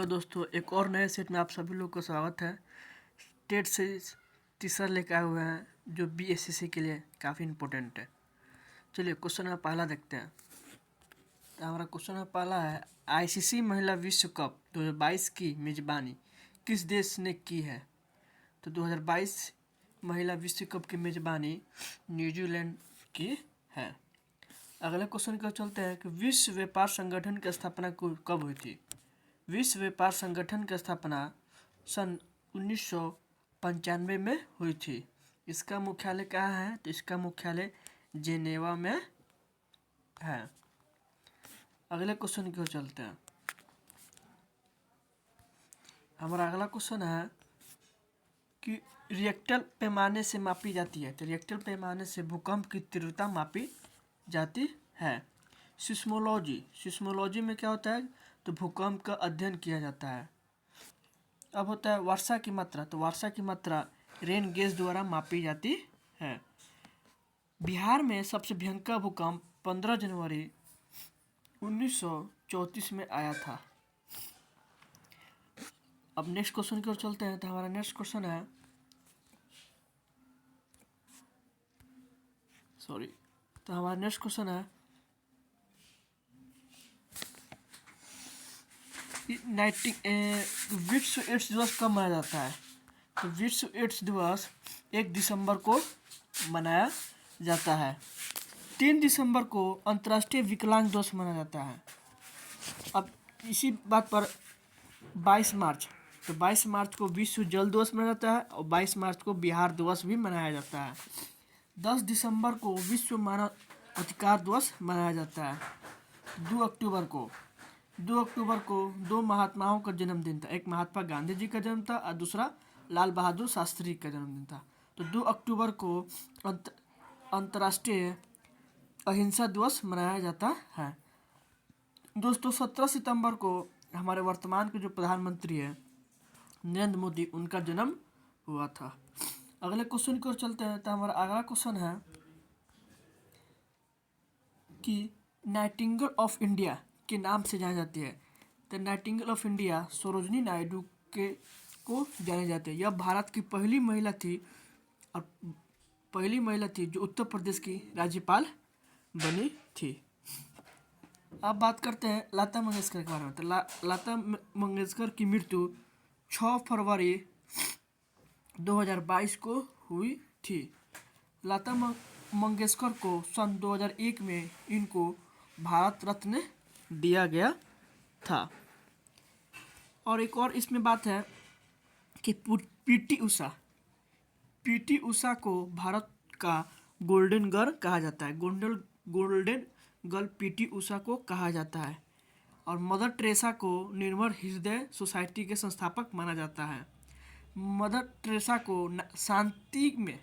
दोस्तों, एक और नए सेट में आप सभी लोग का स्वागत है। टेट से तीसरा लेकर आए हुए हैं जो बीएसएससी के लिए काफ़ी इम्पोर्टेंट है। चलिए क्वेश्चन में पहला देखते हैं। तो हमारा क्वेश्चन में पहला है, आईसीसी महिला विश्व कप 2022 की मेज़बानी किस देश ने की है? तो 2022 महिला विश्व कप की मेज़बानी न्यूजीलैंड की है। अगले क्वेश्चन की ओर चलते हैं कि विश्व व्यापार संगठन की स्थापना कब हुई थी? विश्व व्यापार संगठन की स्थापना सन 1995 में हुई थी। इसका मुख्यालय कहाँ है? तो इसका मुख्यालय जेनेवा में है। अगले क्वेश्चन की ओर चलते हैं। हमारा अगला क्वेश्चन है कि रिएक्टर पैमाने से मापी जाती है। तो रिएक्टर पैमाने से भूकंप की तीव्रता मापी जाती है। सिस्मोलॉजी में क्या होता है? तो भूकंप का अध्ययन किया जाता है। अब होता है वर्षा की मात्रा। तो वर्षा की मात्रा रेन गेज द्वारा मापी जाती है। बिहार में सबसे भयंकर भूकंप 15 जनवरी 1934 में आया था। अब नेक्स्ट क्वेश्चन की ओर चलते हैं। तो हमारा नेक्स्ट क्वेश्चन है तो हमारा नेक्स्ट क्वेश्चन है विश्व एड्स दिवस कब मनाया जाता है? तो विश्व एड्स दिवस 1 दिसंबर को मनाया जाता है। 3 दिसंबर को अंतर्राष्ट्रीय विकलांग दिवस मनाया जाता है। अब इसी बात पर 22 मार्च को विश्व जल दिवस मनाया जाता है और 22 मार्च को बिहार दिवस भी मनाया जाता है। 10 दिसंबर को विश्व मानव अधिकार दिवस मनाया जाता है। 2 अक्टूबर को दो महात्माओं का जन्मदिन था। एक महात्मा गांधी जी का जन्म था और दूसरा लाल बहादुर शास्त्री का जन्मदिन था। तो 2 अक्टूबर को अंतर्राष्ट्रीय अहिंसा दिवस मनाया जाता है। दोस्तों 17 सितंबर को हमारे वर्तमान के जो प्रधानमंत्री हैं नरेंद्र मोदी, उनका जन्म हुआ था। अगले क्वेश्चन की ओर चलते हैं। तो हमारा अगला क्वेश्चन है कि नाइटिंगेल ऑफ इंडिया के नाम से जानी जाती है। तो Nightingale of India Sarojini Naidu को जाने जाते हैं। यह भारत की पहली महिला थी और पहली महिला थी जो उत्तर प्रदेश की राज्यपाल बनी थी। अब बात करते हैं लता मंगेशकर के बारे में। तो लता मंगेशकर की मृत्यु 6 फरवरी 2022 को हुई थी। लता मंगेशकर को सन 2001 में इनको भारत रत्न दिया गया था। और एक और इसमें बात है कि पीटी उषा को भारत का गोल्डन गर्ल कहा जाता है। गोल्डन गर्ल पीटी उषा को कहा जाता है। और मदर टेरेसा को निर्मल हृदय सोसाइटी के संस्थापक माना जाता है। मदर टेरेसा को शांति में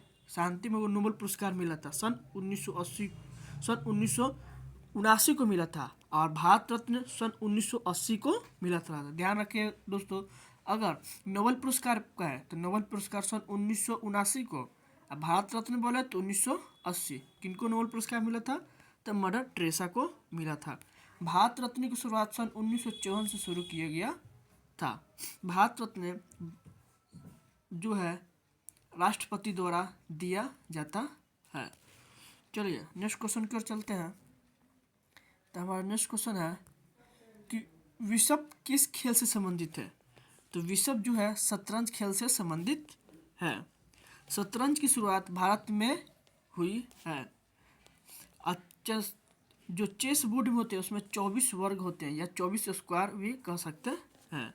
वो नोबेल पुरस्कार मिला था सन 1979 को मिला था और भारत रत्न सन 1980 को मिला था। ध्यान रखिए दोस्तों, अगर नोबेल पुरस्कार का है तो नोबेल पुरस्कार सन 1979 को, और भारत रत्न बोले तो 1980। किनको नोबेल पुरस्कार मिला था? तो मदर टेरेसा को मिला था। भारत रत्न की शुरुआत सन 1954 से शुरू किया गया था। भारत रत्न जो है राष्ट्रपति द्वारा दिया जाता है। चलिए नेक्स्ट क्वेश्चन की ओर चलते हैं। तो हमारा नेक्स्ट क्वेश्चन है कि विश्व किस खेल से संबंधित है? तो विश्व जो है शतरंज खेल से संबंधित है। शतरंज की शुरुआत भारत में हुई है। जो चेस बोर्ड में होते हैं उसमें 24 वर्ग होते हैं या 24 स्क्वायर भी कह सकते हैं।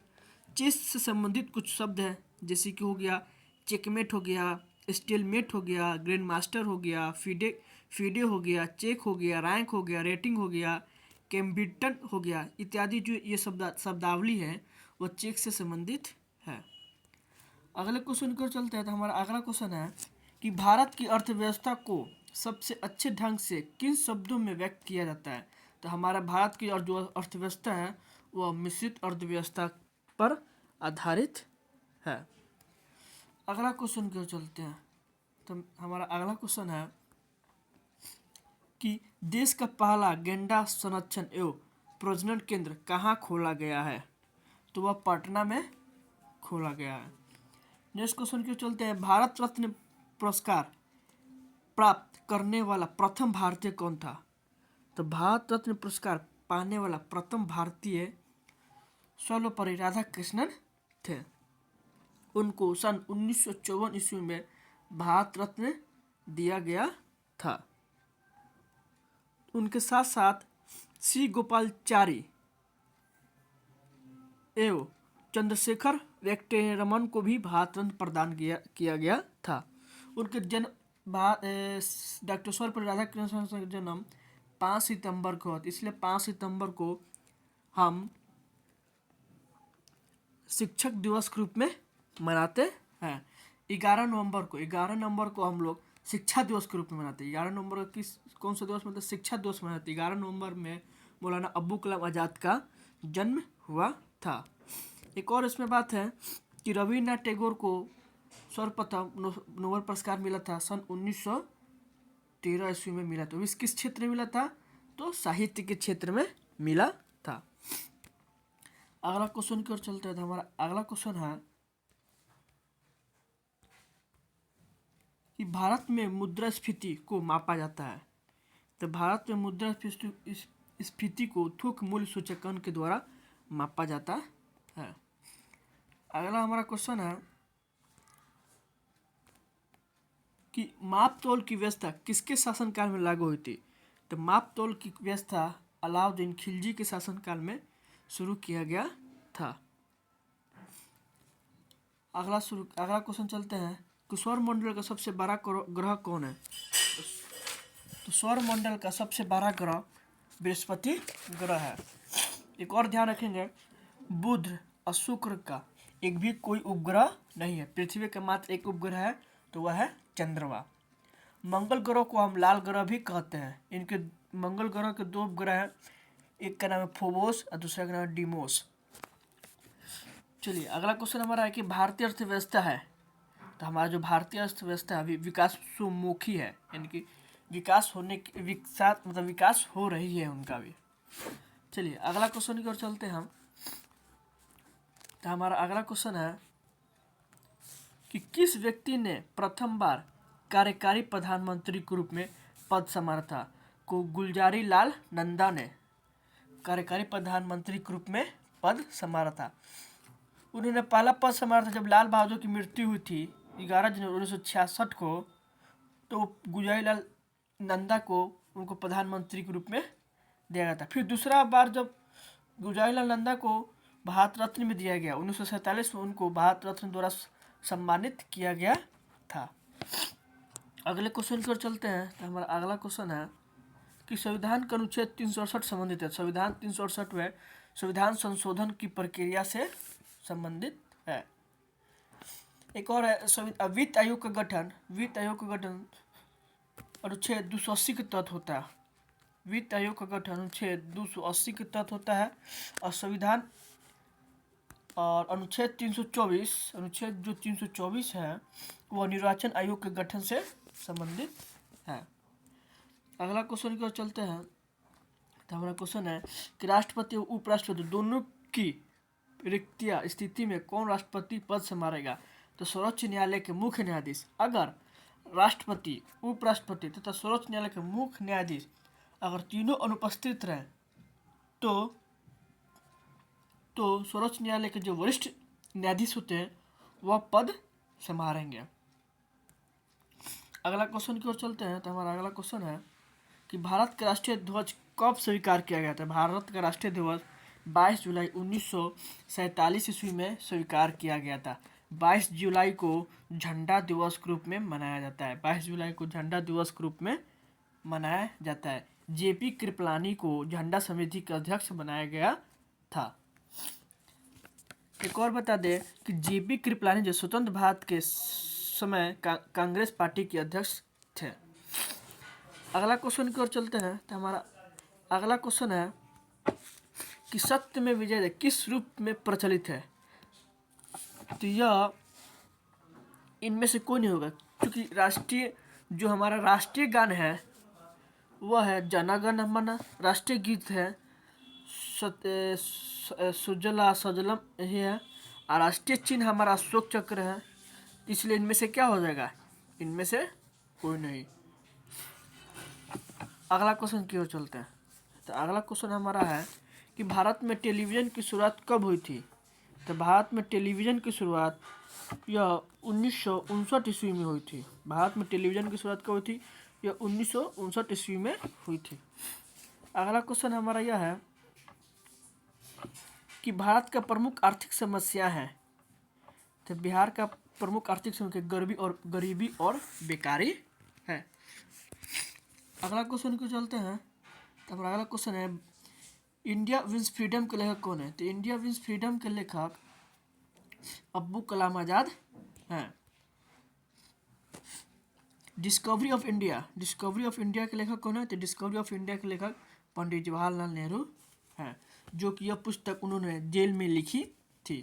चेस से संबंधित कुछ शब्द हैं जैसे कि हो गया चेकमेट, हो गया स्टेलमेट, हो गया ग्रैंड मास्टर, हो गया फीडे हो गया, चेक हो गया, रैंक हो गया, रेटिंग हो गया, कैम्बिटन हो गया इत्यादि। जो ये शब्दावली है वो चेक से संबंधित है। अगले क्वेश्चन की ओर चलते हैं। तो हमारा अगला क्वेश्चन है कि भारत की अर्थव्यवस्था को सबसे अच्छे ढंग से किन शब्दों में व्यक्त किया जाता है? तो हमारा भारत की जो अर्थव्यवस्था है वह मिश्रित अर्थव्यवस्था पर आधारित है। अगला क्वेश्चन की ओर चलते हैं। तो हमारा अगला क्वेश्चन है कि देश का पहला गैंडा संरक्षण एवं प्रजनन केंद्र कहाँ खोला गया है? तो वह पटना में खोला गया है। नेक्स्ट क्वेश्चन क्यों चलते हैं, भारत रत्न पुरस्कार प्राप्त करने वाला प्रथम भारतीय कौन था? तो भारत रत्न पुरस्कार पाने वाला प्रथम भारतीय सर्वपल्ली राधाकृष्णन थे। उनको सन 1954 ईस्वी में भारत रत्न दिया गया था। उनके साथ साथ सी गोपालाचारी एवं चंद्रशेखर वेंकटरमन को भी भारत रत्न प्रदान किया गया था। उनके जन्म डॉक्टर सर्वपल्ली राधाकृष्णन का जन्म 5 सितंबर को है, इसलिए 5 सितंबर को हम शिक्षक दिवस के रूप में मनाते हैं। 11 नवंबर को हम लोग शिक्षा दिवस के रूप में मनाते हैं। 11 नवंबर को कौन सा दिवस मतलब शिक्षा दिवस मनाते हैं। 11 नवंबर में मौलाना अब्दुल कलाम आज़ाद का जन्म हुआ था। एक और इसमें बात है कि रविन्द्रनाथ टैगोर को सर्वप्रथम नोबेल पुरस्कार मिला था सन 1913 ईस्वी में मिला। तो किस क्षेत्र में मिला था? तो साहित्य के क्षेत्र में मिला था। अगला क्वेश्चन की ओर चलते हैं। तो हमारा अगला क्वेश्चन है कि भारत में मुद्रास्फीति को मापा जाता है। तो भारत में मुद्रास्फीति को थोक मूल्य सूचकांक के द्वारा मापा जाता है। अगला हमारा क्वेश्चन है कि माप तोल की व्यवस्था किसके शासनकाल में लागू हुई थी? तो माप तोल की व्यवस्था अलाउद्दीन खिलजी के शासनकाल में शुरू किया गया था। अगला क्वेश्चन चलते हैं कि सौरमंडल का सबसे बड़ा ग्रह कौन है? तो सौरमंडल का सबसे बड़ा ग्रह बृहस्पति ग्रह है। एक और ध्यान रखेंगे, बुध और शुक्र का एक भी कोई उपग्रह नहीं है। पृथ्वी का मात्र एक उपग्रह है, तो वह है चंद्रमा। मंगल ग्रह को हम लाल ग्रह भी कहते हैं। इनके मंगल ग्रह के 2 उपग्रह हैं, एक का नाम है फोबोस और दूसरा का नाम है डीमोस। चलिए अगला क्वेश्चन हमारा है कि भारतीय अर्थव्यवस्था है। तो हमारा जो भारतीय अर्थव्यवस्था है विकासोन्मुखी है, यानी कि विकास हो रही है उनका भी। चलिए अगला क्वेश्चन की ओर चलते हैं हम। तो हमारा अगला क्वेश्चन है कि किस व्यक्ति ने प्रथम बार कार्यकारी प्रधानमंत्री के रूप में पद संभाला था? को गुलजारी लाल नंदा ने कार्यकारी प्रधानमंत्री के रूप में पद संभाला था। उन्होंने पहला पद संभाला था जब लाल बहादुर की मृत्यु हुई थी 11 जनवरी 1966 को। तो गुलजारी लाल नंदा को उनको प्रधानमंत्री के रूप में दिया गया था। फिर दूसरा बार जब गुलजारी लाल नंदा को भारत रत्न में दिया गया 1947 में, उनको भारत रत्न द्वारा सम्मानित किया गया था। अगले क्वेश्चन की ओर चलते हैं। तो हमारा अगला क्वेश्चन है कि संविधान का अनुच्छेद 368 संबंधित है। संविधान 368 में संविधान संशोधन की प्रक्रिया से संबंधित है। एक और है वित्त आयोग का गठन अनुच्छेद 280 के तहत होता है। वित्त आयोग का गठन अनुच्छेद 280 के तहत होता है। और संविधान और अनुच्छेद 324 है वह निर्वाचन आयोग के गठन से संबंधित है। अगला क्वेश्चन की ओर चलते हैं। तो हमारा क्वेश्चन है कि राष्ट्रपति और उपराष्ट्रपति दोनों की रिक्तियां स्थिति में कौन राष्ट्रपति पद संभालेगा? तो सर्वोच्च न्यायालय के मुख्य न्यायाधीश। अगर राष्ट्रपति, उपराष्ट्रपति तथा सर्वोच्च न्यायालय के मुख्य न्यायाधीश अगर तीनों अनुपस्थित रहे तो सर्वोच्च न्यायालय के जो वरिष्ठ न्यायाधीश होते हैं वह पद संभालेंगे। अगला क्वेश्चन की ओर चलते हैं। तो हमारा अगला क्वेश्चन है कि भारत का राष्ट्रीय ध्वज कब स्वीकार किया गया था? भारत का राष्ट्रीय ध्वज 22 जुलाई 1947 ईस्वी में स्वीकार किया गया था। 22 जुलाई को झंडा दिवस के रूप में मनाया जाता है। 22 जुलाई को झंडा दिवस के रूप में मनाया जाता है। जेपी कृपलानी को झंडा समिति का अध्यक्ष बनाया गया था। एक और बता दें कि जेपी कृपलानी जो स्वतंत्र भारत के समय कांग्रेस पार्टी के अध्यक्ष थे। अगला क्वेश्चन की ओर चलते हैं। तो हमारा अगला क्वेश्चन है कि सत्य में विजय किस रूप में प्रचलित है? तो यह इनमें से कोई नहीं होगा, क्योंकि जो हमारा राष्ट्रीय गान है वह है जन गण मन। राष्ट्रीय गीत है सुजला सजलम यही है। और राष्ट्रीय चिन्ह हमारा अशोक चक्र है, इसलिए इनमें से क्या हो जाएगा, इनमें से कोई नहीं। अगला क्वेश्चन की ओर चलते हैं। तो अगला क्वेश्चन हमारा है कि भारत में टेलीविज़न की शुरुआत कब हुई थी। तो भारत में टेलीविज़न की शुरुआत यह 1959 ईस्वी में हुई थी। भारत में टेलीविज़न की शुरुआत कब हुई थी, यह 1959 ईस्वी में हुई थी। अगला क्वेश्चन हमारा यह है कि भारत का प्रमुख आर्थिक समस्या है। तो बिहार का प्रमुख आर्थिक समस्या गरीबी और बेकारी है। अगला क्वेश्चन को चलते हैं। तो हमारा अगला क्वेश्चन है इंडिया विंस फ्रीडम के लेखक कौन है। तो इंडिया विंस फ्रीडम के लेखक अब्दुल कलाम आज़ाद हैं। डिस्कवरी ऑफ इंडिया के लेखक कौन है। तो डिस्कवरी ऑफ इंडिया के लेखक पंडित जवाहरलाल नेहरू हैं, जो कि यह पुस्तक उन्होंने जेल में लिखी थी।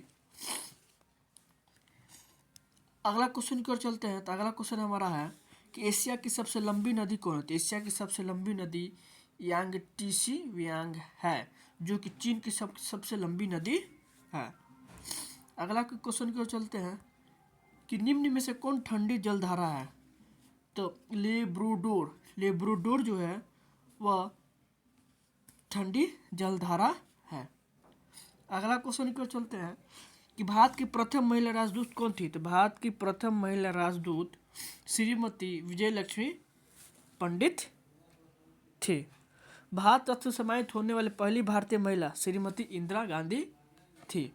अगला क्वेश्चन की ओर चलते हैं। तो अगला क्वेश्चन हमारा है कि एशिया की सबसे लंबी नदी कौन है। तो एशिया की सबसे लंबी नदी यांगटीसी वियांग है, जो कि चीन की सबसे लंबी नदी है। अगला क्वेश्चन की ओर चलते हैं कि निम्न में से कौन ठंडी जलधारा है। तो लेब्रोडोर जो है वह ठंडी जलधारा है। अगला क्वेश्चन की ओर चलते हैं कि भारत की प्रथम महिला राजदूत कौन थी। तो भारत की प्रथम महिला राजदूत श्रीमती विजयलक्ष्मी पंडित थी। भारत रत्न सम्मानित होने वाली पहली भारतीय महिला श्रीमती इंदिरा गांधी थी।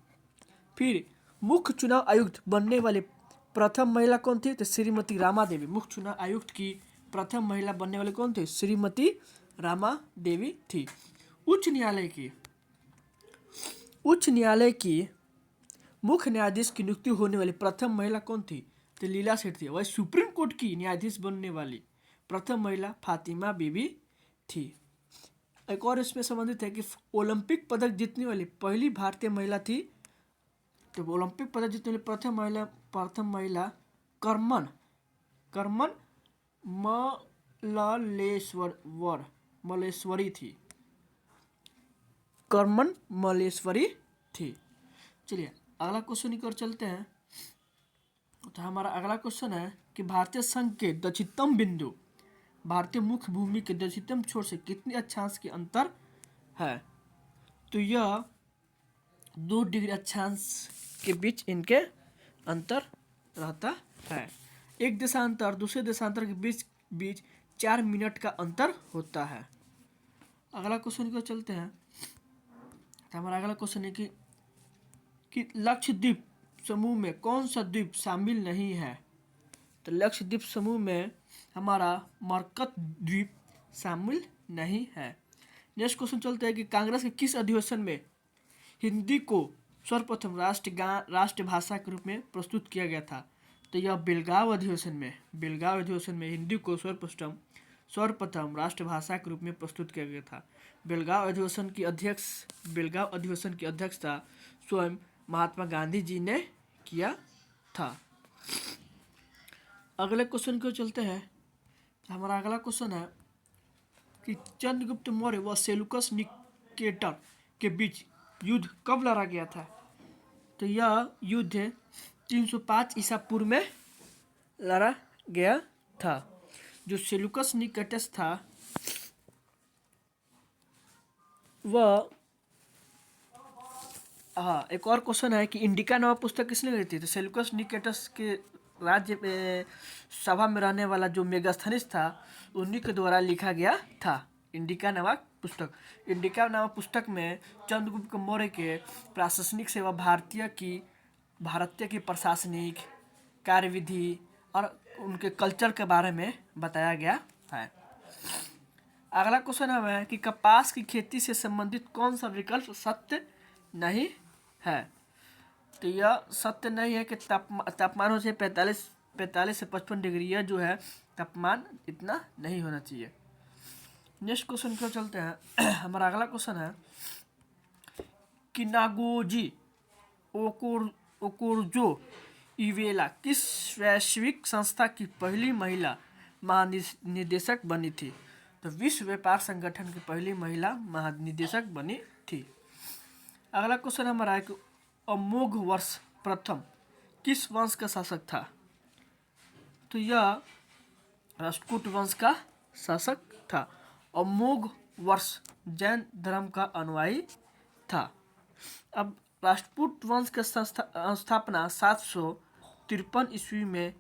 फिर मुख्य चुनाव आयुक्त बनने वाली प्रथम महिला कौन थी। तो श्रीमती रमा देवी। मुख्य चुनाव आयुक्त की प्रथम महिला बनने वाली कौन थी, श्रीमती रमा देवी थी। उच्च न्यायालय की मुख्य न्यायाधीश की नियुक्ति होने वाली प्रथम महिला कौन थी। तो लीला सेठ थी। वह सुप्रीम कोर्ट की न्यायाधीश बनने वाली प्रथम महिला फातिमा बीबी थी। एक और इसमें संबंधित है कि ओलंपिक पदक जीतने वाली पहली भारतीय महिला थी। तो ओलंपिक पदक जीतने वाली प्रथम महिला करमन मलेश्वरी थी। करमन मलेश्वरी थी। चलिए अगला क्वेश्चन की ओर चलते हैं। तो हमारा अगला क्वेश्चन है कि भारतीय संघ के दक्षिणतम बिंदु भारतीय मुख्य भूमि के दक्षिणतम छोर से कितने अक्षांश के अंतर है। तो यह 2 डिग्री अक्षांश के बीच इनके अंतर रहता है। एक देशांतर दूसरे देशांतर के बीच 4 मिनट का अंतर होता है। अगला क्वेश्चन को चलते हैं। तो हमारा अगला क्वेश्चन है कि लक्षद्वीप समूह में कौन सा द्वीप शामिल नहीं है। तो लक्षद्वीप समूह में हमारा मरकत द्वीप शामिल नहीं है। नेक्स्ट क्वेश्चन चलते हैं कि कांग्रेस के किस अधिवेशन में हिंदी को सर्वप्रथम राष्ट्रभाषा के रूप में प्रस्तुत किया गया था। तो यह बेलगांव अधिवेशन में हिंदी को सर्वप्रथम राष्ट्रभाषा के रूप में प्रस्तुत किया गया था। बेलगांव अधिवेशन की अध्यक्षता स्वयं महात्मा गांधी जी ने किया था। अगले क्वेश्चन को चलते हैं। हमारा अगला क्वेश्चन है कि चंद्रगुप्त मौर्य व सेल्यूकस निकेटर के बीच युद्ध कब लड़ा गया था। तो यह युद्ध 305 ईसा पूर्व में लड़ा गया था। जो सेल्यूकस निकेटस था वह एक और क्वेश्चन है कि इंडिका नामक पुस्तक किसने लिखी थी। तो सेल्यूकस निकेटस के राज्य में सभा में रहने वाला जो मेगास्थनीस था उन्हीं के द्वारा लिखा गया था इंडिका नामक पुस्तक में चंद्रगुप्त मौर्य के प्रशासनिक सेवा भारतीय की प्रशासनिक कार्यविधि और उनके कल्चर के बारे में बताया गया है। अगला क्वेश्चन है कि कपास की खेती से संबंधित कौन सा विकल्प सत्य नहीं है। तो यह सत्य नहीं है कि तापमान से 45 से 55 डिग्री, यह जो है तापमान इतना नहीं होना चाहिए। नेक्स्ट क्वेश्चन की ओर चलते हैं। हमारा अगला क्वेश्चन है कि नागोजी ओकोरजो इवेला किस वैश्विक संस्था की पहली महिला महानिदेशक बनी थी। तो विश्व व्यापार संगठन की पहली महिला महानिदेशक बनी थी। अगला क्वेश्चन हमारा है कि अमोघ वर्ष प्रथम किस वंश का शासक था? तो यह राष्ट्रकूट वंश का शासक था। अमोघ वर्ष जैन धर्म का अनुयायी था। अब राष्ट्रकूट वंश का स्थापना 753 ईस्वी में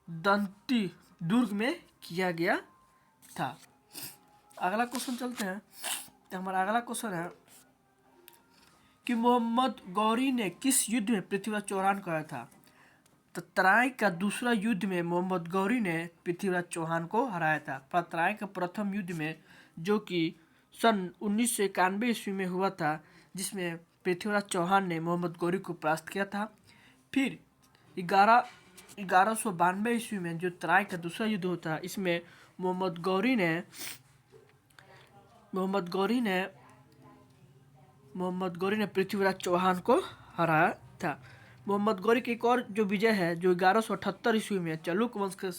दंती दुर्ग में किया गया था। अगला क्वेश्चन चलते हैं। तो हमारा अगला क्वेश्चन है कि मोहम्मद गौरी ने किस युद्ध में पृथ्वीराज चौहान को हराया था? तो तराई का दूसरा युद्ध में मोहम्मद गौरी ने पृथ्वीराज चौहान को हराया था। पर तराई का प्रथम युद्ध में, जो कि सन 1991 ईस्वी में हुआ था, जिसमें पृथ्वीराज चौहान ने मोहम्मद गौरी को परास्त किया था। फिर 1192 ईस्वी में जो तराई का दूसरा युद्ध होता है, इसमें मोहम्मद गौरी ने पृथ्वीराज चौहान को हराया था। मोहम्मद गौरी की एक और जो विजय है, जो 1178 ईस्वी में चालुक्य वंश के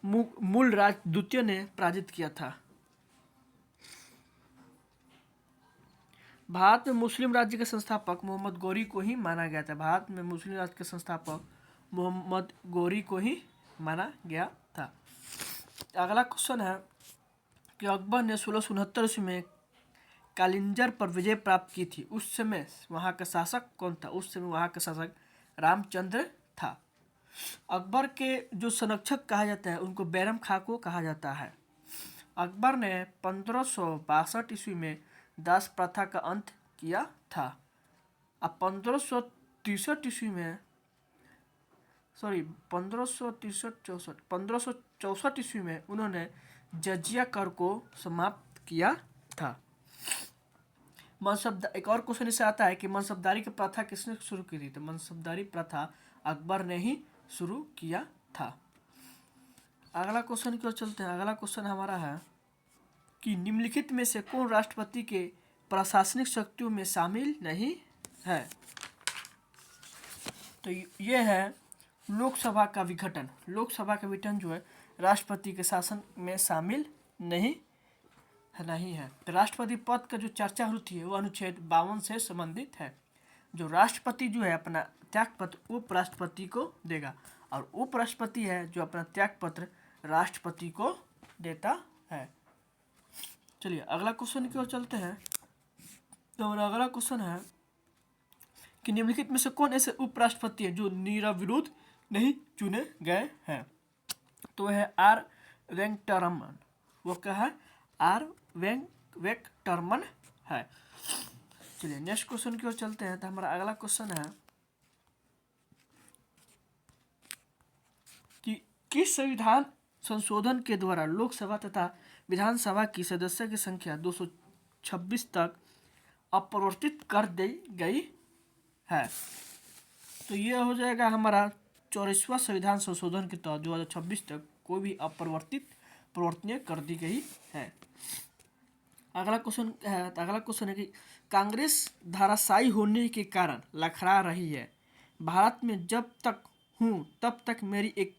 मूल राज द्वितीय ने पराजित किया था। भारत में मुस्लिम राज्य के संस्थापक मोहम्मद गौरी को ही माना गया था। भारत में मुस्लिम राज्य के संस्थापक मोहम्मद गौरी को ही माना गया था। अगला क्वेश्चन है कि अकबर ने 1669 ईस्वी में कालिंजर पर विजय प्राप्त की थी। उस समय वहाँ का शासक कौन था? उस समय वहाँ का शासक रामचंद्र था। अकबर के जो संरक्षक कहा जाता है, उनको बैरम खां को कहा जाता है। अकबर ने 1562 ईस्वी में दास प्रथा का अंत किया था। अब 1563 ईस्वी में 1564 ईस्वी में उन्होंने जजिया कर को समाप्त किया था। एक और क्वेश्चन इससे आता है कि मनसबदारी की प्रथा किसने शुरू की थी? तो मनसबदारी प्रथा अकबर ने ही शुरू किया था। अगला क्वेश्चन की ओर चलते हैं। अगला क्वेश्चन हमारा है कि निम्नलिखित में से कौन राष्ट्रपति के प्रशासनिक शक्तियों में शामिल नहीं है? तो ये है लोकसभा का विघटन। लोकसभा का विघटन जो है राष्ट्रपति के शासन में शामिल नहीं है। तो राष्ट्रपति पद का जो चर्चा होती है वो अनुच्छेद 52 से संबंधित है। जो राष्ट्रपति जो है अपना त्यागपत्र उपराष्ट्रपति को देगा, और उपराष्ट्रपति है जो अपना त्यागपत्र राष्ट्रपति को देता है। चलिए अगला क्वेश्चन की ओर चलते हैं। तो हमारा अगला क्वेश्चन है कि निम्नलिखित में से कौन ऐसे उपराष्ट्रपति है जो निरविरोध नहीं चुने गए हैं? तो वह है आर वेंकटरमन। वो क्या है? आर वेंकटरमन है। चलिए नेक्स्ट क्वेश्चन की ओर चलते हैं। तो हमारा अगला क्वेश्चन है कि किस संविधान संशोधन के द्वारा लोकसभा तथा विधानसभा की सदस्य की संख्या 226 तक अपरिवर्तित कर दी गई है? तो यह हो जाएगा हमारा 44वां संविधान संशोधन के तहत 2026 तक कोई भी परिवर्तनीय कर दी गई है। अगला क्वेश्चन है कि कांग्रेस धराशायी होने के कारण लखड़ा रही है। भारत में जब तक हूँ तब तक मेरी एक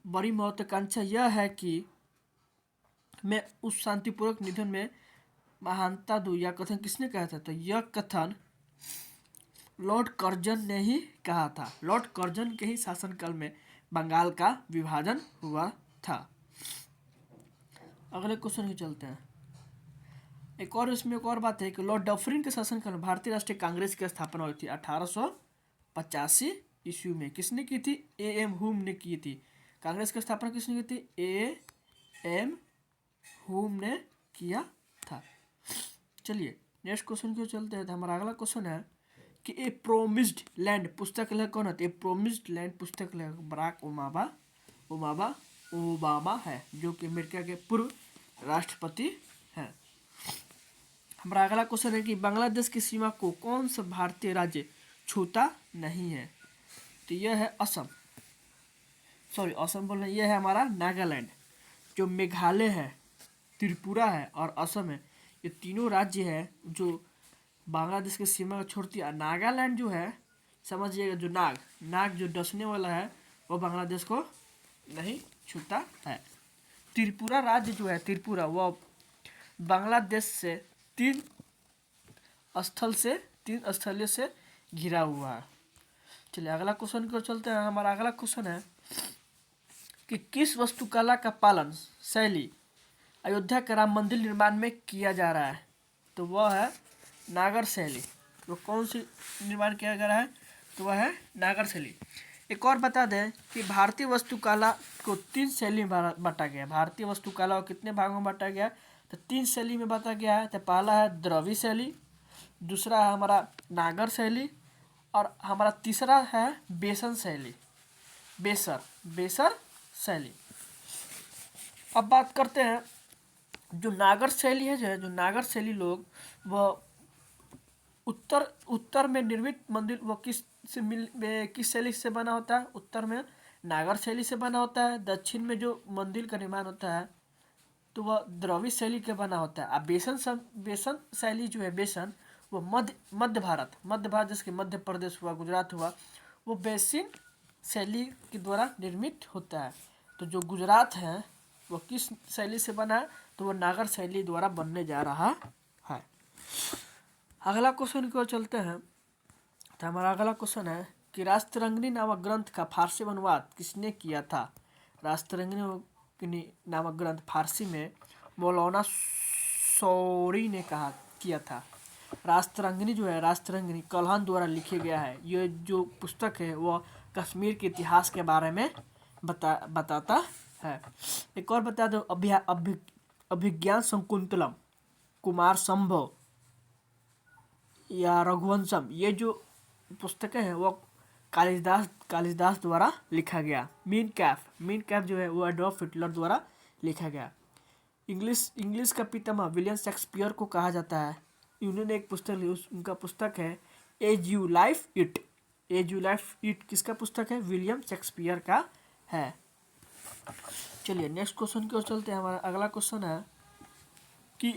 बड़ी महत्वाकांक्षा यह है कि मैं उस शांतिपूर्वक निधन में महानता दूँ। यह कथन किसने कहा था? तो यह कथन लॉर्ड कर्जन ने ही कहा था। लॉर्ड कर्जन के ही शासनकाल में बंगाल का विभाजन हुआ था। अगले क्वेश्चन की चलते हैं। एक और बात है कि लॉर्ड डफरिन के शासनकाल में भारतीय राष्ट्रीय कांग्रेस की स्थापना हुई थी 1885 ईस्वी में। किसने की थी? A.M. हुम ने की थी। कांग्रेस की स्थापना किसने की थी? A.M. हुम ने किया था। चलिए नेक्स्ट क्वेश्चन की ओर चलते हैं। तो हमारा अगला क्वेश्चन है कि ए प्रोमिस्ड लैंड पुस्तक लेखक कौन है? ए प्रोमिस्ड लैंड पुस्तक लेखक बराक ओबामा है, जो कि अमेरिका के पूर्व राष्ट्रपति हैं। हमारा अगला क्वेश्चन है कि बांग्लादेश की सीमा को कौन सा भारतीय राज्य छूता नहीं है? तो यह है असम बोल रहे हैं। यह है हमारा नागालैंड। जो मेघालय है, त्रिपुरा है और असम है, ये तीनों राज्य है जो बांग्लादेश की सीमा को छोड़ती है। नागालैंड जो है, समझिएगा, जो नाग जो डसने वाला है वो बांग्लादेश को नहीं छूता है। त्रिपुरा राज्य जो है, त्रिपुरा, वो बांग्लादेश से 3 स्थल से 3 स्थलीय से घिरा हुआ है। चलिए अगला क्वेश्चन की ओर चलते हैं। हमारा अगला क्वेश्चन है कि किस वास्तुकला का पालन शैली अयोध्या के राम मंदिर निर्माण में किया जा रहा है? तो वह है नागर शैली। वो कौन सी निर्माण किया जा रहा है? तो वह है नागर शैली। एक और बता दें कि भारतीय वास्तुकला को 3 शैली में बांटा गया है। भारतीय वास्तुकला को कितने भागों में बांटा गया है? तो 3 शैली में बांटा गया है। तो पहला है द्रविड़ शैली, दूसरा है हमारा नागर शैली, और हमारा तीसरा है बेसन शैली, बेसर शैली। अब बात करते हैं जो नागर शैली है, जो नागर शैली लोग वह उत्तर में निर्मित मंदिर वो किस शैली से बना होता है? उत्तर में नागर शैली से बना होता है। दक्षिण में जो मंदिर का निर्माण होता है तो वह द्रविड़ शैली के बना होता है। अब बेसन शैली जो है, बेसन वो मध्य भारत जैसे मध्य प्रदेश हुआ, गुजरात हुआ, वो बेसिन शैली के द्वारा निर्मित होता है। तो जो गुजरात है वो किस शैली से बना है? तो वो नागर शैली द्वारा बनने जा रहा है। अगला क्वेश्चन की ओर चलते हैं। तो हमारा अगला क्वेश्चन है कि रास्तरंगिणी नामक ग्रंथ का फारसी में अनुवाद किसने किया था? रास्तरंगिणी नामक ग्रंथ फारसी में मौलाना शौरी ने किया था। रास्तरंगिणी जो है, रास्तरंगिणी कल्हण द्वारा लिखे गया है। ये जो पुस्तक है वह कश्मीर के इतिहास के बारे में बताता है। एक और बता दो, अभिज्ञान शकुंतलम, कुमार संभव या रघुवंशम, ये जो पुस्तकें हैं वो कालिदास द्वारा लिखा गया। मीन कैफ जो है वो एडोल्फ हिटलर द्वारा लिखा गया। इंग्लिश का पितामह विलियम शेक्सपियर को कहा जाता है। उन्होंने एक पुस्तक ली, उनका पुस्तक है एज यू लाइफ इट। किसका पुस्तक है? विलियम शेक्सपियर का है। चलिए नेक्स्ट क्वेश्चन की ओर चलते हैं। हमारा अगला क्वेश्चन है कि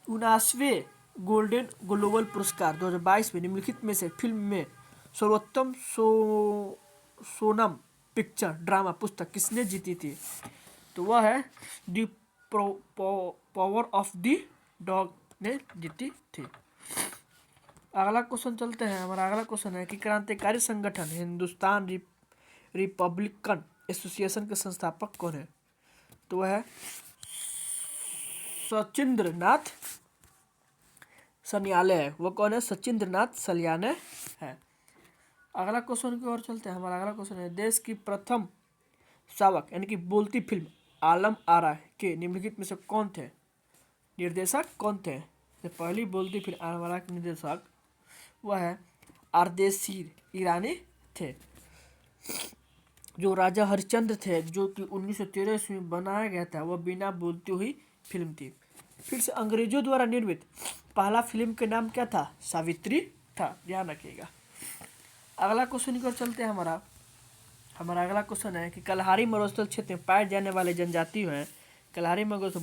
79वें गोल्डन ग्लोबल पुरस्कार 2022 में निम्नलिखित में से फिल्म में सर्वोत्तम सोनम पिक्चर ड्रामा पुस्तक किसने जीती थी? तो वह है the power of the dog ने जीती थी। अगला क्वेश्चन चलते हैं। हमारा अगला क्वेश्चन है कि क्रांतिकारी संगठन हिंदुस्तान रिपब्लिकन एसोसिएशन के संस्थापक कौन है? तो वह है सचिंद्रनाथ सन्याले है। वो कौन है? सचिंद्रनाथ सल्याने है। अगला क्वेश्चन की ओर चलते हैं। हमारा अगला क्वेश्चन है देश की प्रथम शावक यानी कि बोलती फिल्म आलम आरा के निम्नलिखित में से कौन थे? निर्देशक कौन थे? तो पहली बोलती फिल्म आलम आरा के निर्देशक वह है आरदेशीर ईरानी थे। जो राजा हरिश्चंद्र थे, जो कि 1913 ईस्वी में बनाया गया था, वह बिना बोलती हुई फिल्म थी। फिर से अंग्रेजों द्वारा निर्मित पहला फिल्म का नाम क्या था? सावित्री था, ध्यान रखिएगा। अगला क्वेश्चन की ओर चलते हैं। हमारा अगला क्वेश्चन है कि कलहारी मरुस्थल क्षेत्र में पाए जाने वाले जनजाति हैं। कलहारी मरुस्थल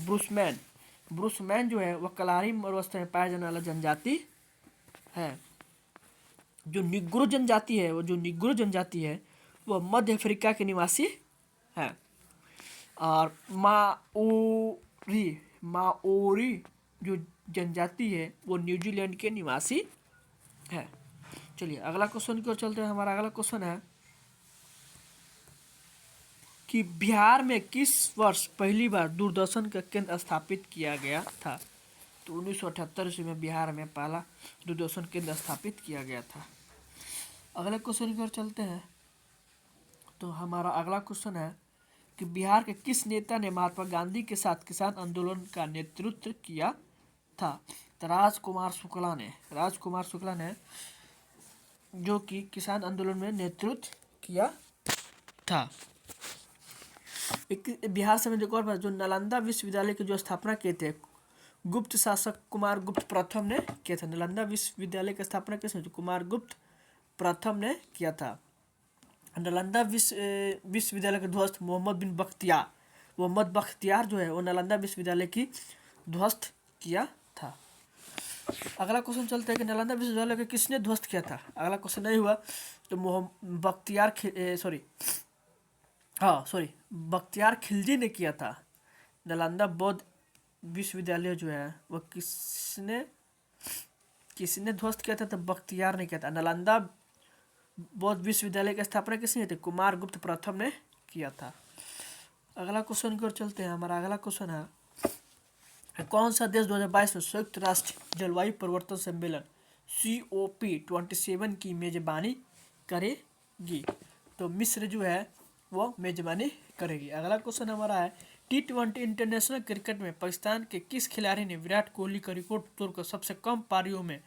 ब्रूसमैन जो है वह कलहारी मरुस्थल में पाए जाने वाला जनजाति है। जो निग्रो जनजाति है वह मध्य अफ्रीका के निवासी है। और माओरी जो जनजाति है वो न्यूजीलैंड के निवासी है। चलिए अगला क्वेश्चन की ओर चलते हैं। हमारा अगला क्वेश्चन है कि बिहार में किस वर्ष पहली बार दूरदर्शन का केंद्र स्थापित किया गया था? तो 1978 ईस्वी में बिहार में पहला दूरदर्शन केंद्र स्थापित किया गया था। अगले क्वेश्चन की ओर चलते हैं। तो हमारा अगला क्वेश्चन है कि बिहार के किस नेता ने महात्मा गांधी के साथ किसान आंदोलन का नेतृत्व किया था? तो राजकुमार शुक्ला ने जो कि किसान आंदोलन में नेतृत्व किया था। बिहार से एक और बात, जो नालंदा विश्वविद्यालय की जो स्थापना किए थे गुप्त शासक कुमार गुप्त प्रथम ने किया था। नालंदा विश्वविद्यालय की स्थापना किसने? कुमार गुप्त प्रथम ने किया था। नालंदा विश्वविद्यालय के ध्वस्त मोहम्मद बख्तियार जो है वो नालंदा विश्वविद्यालय की ध्वस्त किया था। अगला क्वेश्चन चलता है कि नालंदा विश्वविद्यालय को किसने ध्वस्त किया था? अगला क्वेश्चन नहीं हुआ तो बख्तियार खिलजी ने किया था। नालंदा बौद्ध विश्वविद्यालय जो है वह किसने किसने ध्वस्त किया था? तो बख्तियार ने किया था। नालंदा बौद्ध विश्वविद्यालय की स्थापना किसने की थी? कुमार गुप्त प्रथम ने किया था। अगला क्वेश्चन की ओर चलते हैं। हमारा अगला क्वेश्चन है कौन सा देश 2022 में संयुक्त राष्ट्र जलवायु परिवर्तन सम्मेलन COP27 की मेजबानी करेगी? तो मिस्र जो है वो मेजबानी करेगी। अगला क्वेश्चन हमारा है T20 इंटरनेशनल क्रिकेट में पाकिस्तान के किस खिलाड़ी ने विराट कोहली का रिकॉर्ड तोड़कर सबसे कम पारियों में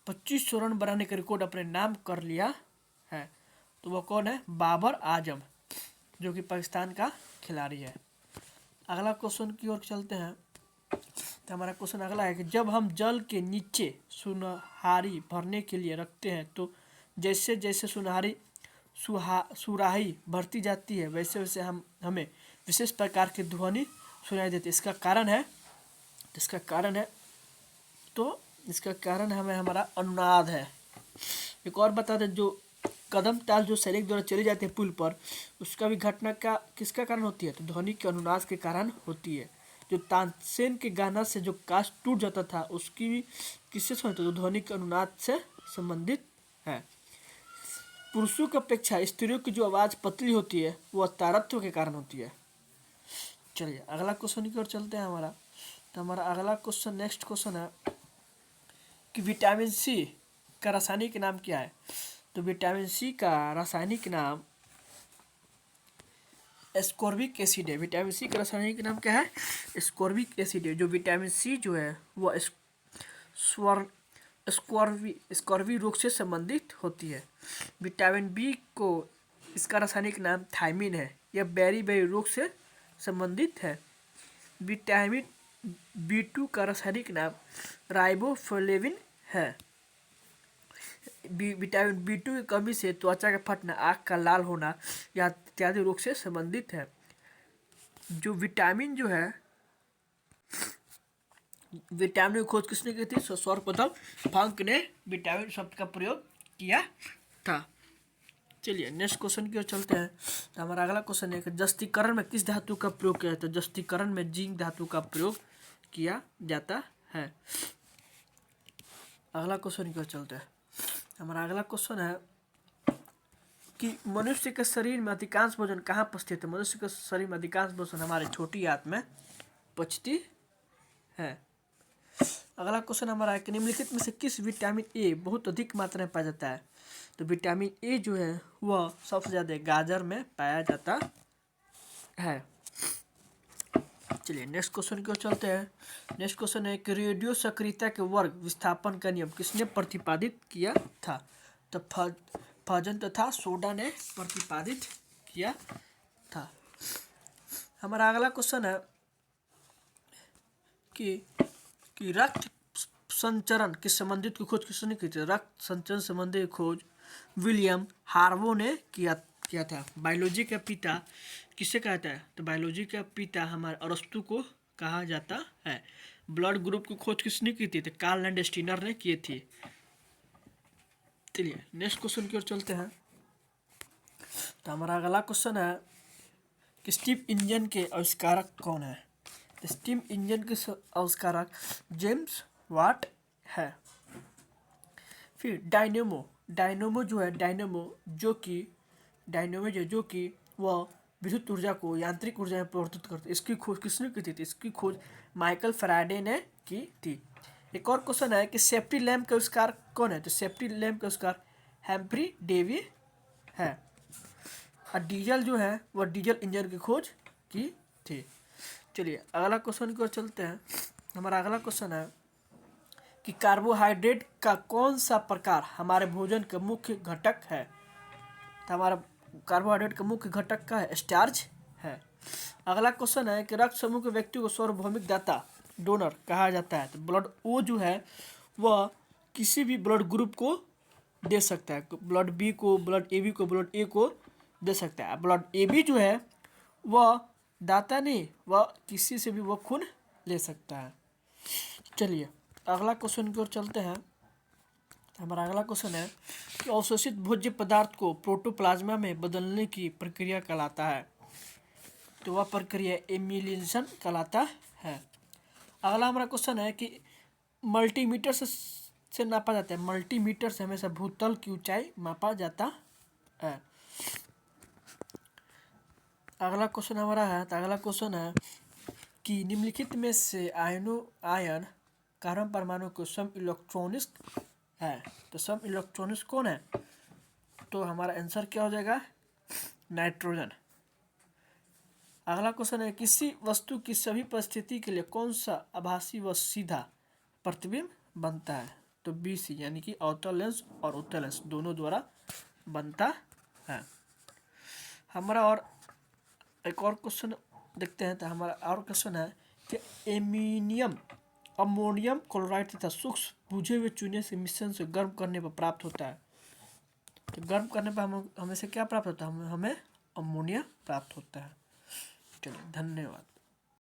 2500 रन बनाने का रिकॉर्ड अपने नाम कर लिया है? तो वो कौन है? बाबर आजम, जो कि पाकिस्तान का खिलाड़ी है। अगला क्वेश्चन की ओर चलते हैं। तो हमारा क्वेश्चन अगला है कि जब हम जल के नीचे सुनहरी भरने के लिए रखते हैं तो जैसे जैसे सुराही भरती जाती है वैसे वैसे हमें विशेष प्रकार की ध्वनि सुनाई देती है। इसका कारण हमें हमारा अनुनाद है। एक और बता दें, जो कदम ताल जो सैनिक द्वारा चले जाते हैं पुल पर, उसका भी घटना किसका कारण होती है? तो ध्वनि के अनुनाद के कारण होती है। जो तानसेन के गाना से जो कांच टूट जाता था उसकी भी किससे संबंधित? तो ध्वनि के अनुनाद से संबंधित है। पुरुषों की अपेक्षा स्त्रियों की जो आवाज़ पतली होती है वह तारत्व के कारण होती है। चलिए अगला क्वेश्चन की ओर चलते हैं हमारा। तो हमारा अगला क्वेश्चन नेक्स्ट क्वेश्चन है कि विटामिन सी का रासायनिक नाम क्या है? तो विटामिन सी का रासायनिक नाम एस्कॉर्बिक एसिड है। विटामिन सी का रासायनिक नाम क्या है? एस्कॉर्बिक एसिड है। जो विटामिन सी जो है वह स्कॉर्वी रोग से संबंधित होती है। विटामिन बी को इसका रासायनिक नाम थायमिन है। यह बेरी रोग से संबंधित है। विटामिन B2 का रासायनिक नाम राइबोफ्लेविन है। विटामिन B2 की कमी से त्वचा का फटना, आँख का लाल होना या इत्यादि रोग से संबंधित है। जो विटामिन की खोज किसने की थी? सर्वप्रथम फंक ने विटामिन शब्द का प्रयोग किया था। चलिए नेक्स्ट क्वेश्चन की ओर चलते हैं। तो हमारा अगला क्वेश्चन है कि जस्तीकरण में किस धातु का प्रयोग किया जाता है? जस्तीकरण में जिंक धातु का प्रयोग किया जाता है। अगला क्वेश्चन की ओर चलते हैं। हमारा अगला क्वेश्चन है कि मनुष्य के शरीर में अधिकांश भोजन कहाँ पचती है? मनुष्य के शरीर में अधिकांश भोजन हमारे छोटी आंत में पचती है। अगला क्वेश्चन हमारा है कि निम्नलिखित में से किस विटामिन ए बहुत अधिक मात्रा में पाया जाता है? तो विटामिन ए जो है वह सबसे ज़्यादा गाजर में पाया जाता है। चलिए नेक्स्ट क्वेश्चन की ओर चलते हैं। नेक्स्ट क्वेश्चन है कि रेडियो सक्रियता के वर्ग विस्थापन का नियम किसने प्रतिपादित किया था? तो फजन तथा सोडा ने प्रतिपादित किया था। हमारा अगला क्वेश्चन है कि रक्त संचरण के संबंधित की खोज किसने की थी? रक्त संचरण संबंधी खोज विलियम हार्वो ने किया था। बायोलॉजी का पिता किसे कहता है? तो बायोलॉजी का पिता हमारे अरस्तु को कहा जाता है। ब्लड ग्रुप की खोज किसने की थी? तो कार्ल लैंडस्टीनर ने की थी। चलिए नेक्स्ट क्वेश्चन की ओर चलते हैं। तो हमारा अगला क्वेश्चन है कि स्टीम इंजन के आविष्कारक कौन है? स्टीम इंजन के आविष्कारक जेम्स वाट है। फिर डायनेमो जो कि वह विद्युत ऊर्जा को यांत्रिक ऊर्जा में परिवर्तित करते, इसकी खोज किसने की थी? इसकी खोज माइकल फैराडे ने की थी। एक और क्वेश्चन है कि सेफ्टी लैम्प का आविष्कार कौन है? तो सेफ्टी लैम्प का आविष्कार हेम्फ्री डेवी है। और डीजल जो है वह डीजल इंजन की खोज की थी। चलिए अगला क्वेश्चन की ओर चलते हैं। हमारा अगला क्वेश्चन है कि कार्बोहाइड्रेट का कौन सा प्रकार हमारे भोजन का मुख्य घटक है? तो हमारा कार्बोहाइड्रेट का मुख्य घटक का है स्टार्च है। अगला क्वेश्चन है कि रक्त समूह के व्यक्ति को सार्वभौमिक दाता डोनर कहा जाता है। तो ब्लड ओ जो है वह किसी भी ब्लड ग्रुप को दे सकता है। ब्लड बी को, ब्लड ए बी को, ब्लड ए को दे सकता है। ब्लड ए बी जो है वह दाता नहीं, वह किसी से भी वह खून ले सकता है। चलिए अगला क्वेश्चन की ओर चलते हैं। हमारा अगला क्वेश्चन है कि अवशोषित भोज्य पदार्थ को प्रोटोप्लाज्मा में बदलने की प्रक्रिया कहलाता है। तो वह प्रक्रिया एमिलेशन कहलाता है। अगला हमारा क्वेश्चन है कि मल्टीमीटर से से नापा जाता है। मल्टीमीटर से हमेशा भूतल की ऊंचाई मापा जाता है। अगला क्वेश्चन हमारा है, तो अगला क्वेश्चन है कि निम्नलिखित में से आयन कार्बन परमाणु को सम इलेक्ट्रॉनिक्स है, तो सम इलेक्ट्रॉनिक्स कौन है? तो हमारा आंसर क्या हो जाएगा? नाइट्रोजन। अगला क्वेश्चन है किसी वस्तु की सभी परिस्थिति के लिए कौन सा आभासी व सीधा प्रतिबिंब बनता है? तो BC यानी कि अवतल लेंस और उत्तल लेंस दोनों द्वारा बनता है। हमारा और एक और क्वेश्चन देखते हैं। तो हमारा और क्वेश्चन है कि अमोनियम क्लोराइड तथा सूक्ष्म बुझे हुए चूने से मिश्रण से गर्म करने पर प्राप्त होता है। तो गर्म करने पर हमें से क्या प्राप्त होता है? हमें अमोनिया प्राप्त होता है। चलिए, धन्यवाद।